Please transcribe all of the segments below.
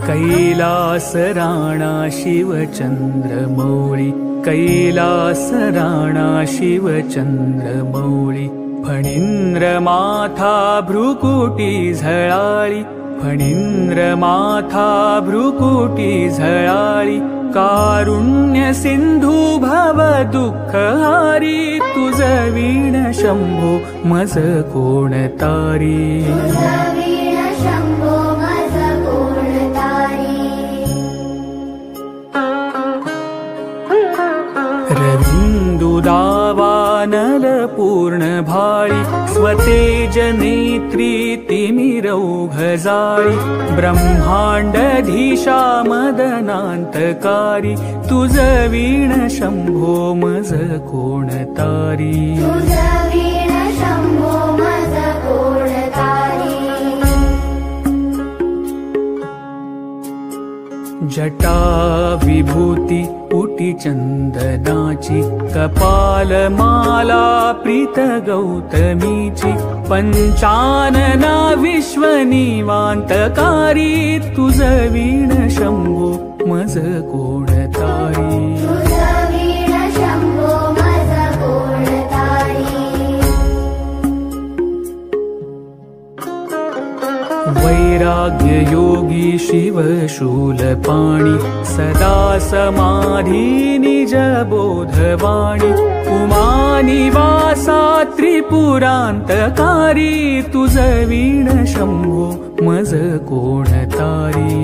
कैलास राणा शिवचंद्रमौळी, कैलास राणा शिवचंद्रमौळी, फणींद्र माथा भ्रुकुटी झळाळी, फणींद्र माथा भ्रुकुटी झळाळी, कारुण्य सिंधू भव दुःखहारी, तुझ वीण शंभो मज कोण तारी, रविंदुदावानल पूर्ण भाळी, स्वतेज नेत्री तिमिरौघजाळी, ब्रह्मांडधीशा मदनांतकारी, तुझ वीण शंभो मज कोण तारी, जटा विभूती पुटी चंदनाची, कपाल माला प्रीत गौतमीची, पंचानना विश्वनिवांतकारी, तुझ वीण शंभो मज कोण तारी, वैराग्य योगी शिव शूलपाणी, सदा समाधी निज बोधवाणी, उमानिवासा त्रिपुरांतकारी, तुझ वीण शंभो मज कोण तारी,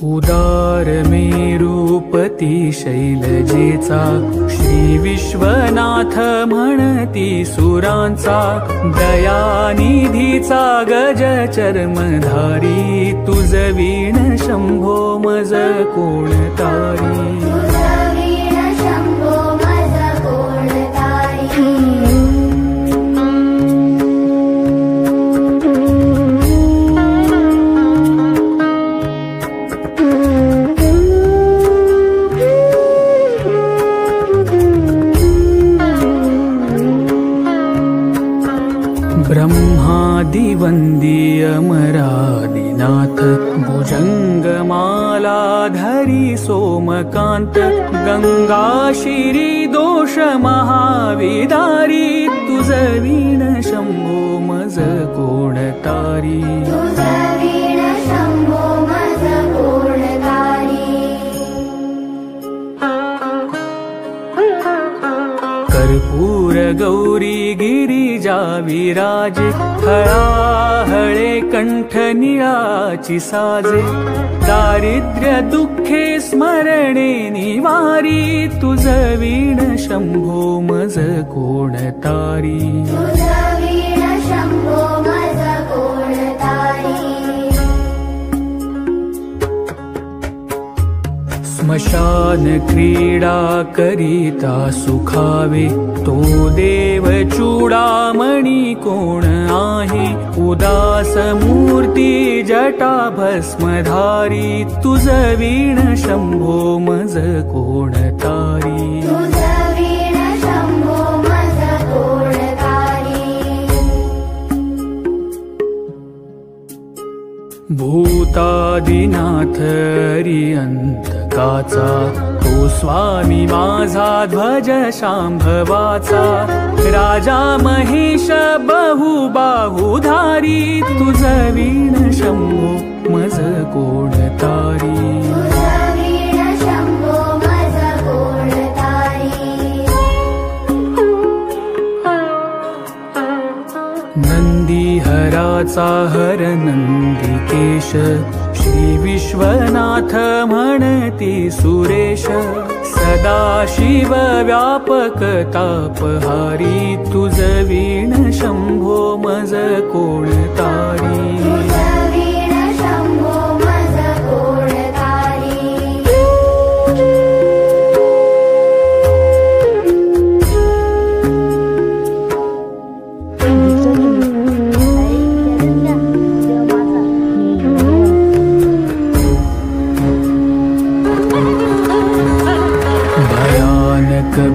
उदार मेरूपती शैलजेचा, श्री विश्वनाथ म्हणती सुरांचा, दयानिधीचा गज चर्मधारी, तुझ वीण शंभो मज कोण तारी, ब्रह्मादिवंदी अमरादिनाथ, भुजंगमाला धरी सोमकांत, गंगा शिरी दोष महाविदारी, तुझ वीण शंभो मज कोण तारी, कर्पूर गौरी गिरिजा विराजे, हळाहळे कंठ निळाची साजे, दारिद्र्य दुःखे स्मरणे निवारी, तुझ वीण शंभो मज कोण तारी, स्मशान क्रीडा करिता सुखावे, तो देव चूडामणी कोण आहे, उदास मूर्ती जटा भस्मधारी, तुझ वीण शंभो मज कोण तारी, भूतादिनाथ अरियंतकाचा, तो स्वामी माझा ध्वज शांभवाचा, राजा महेश बहुबाहुधारी, तुझ वीण शंभो मज कोण तारी, नंदीहराचा हर नंदिकेश, श्री विश्वनाथ म्हणती सुरेश, सदाशिव व्यापक तापहारी तुझ वीण शंभो मज कोण तारी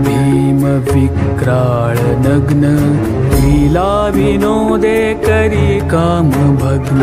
भीम विक्राळ नग्न लीला विनोदे करी काम भग्न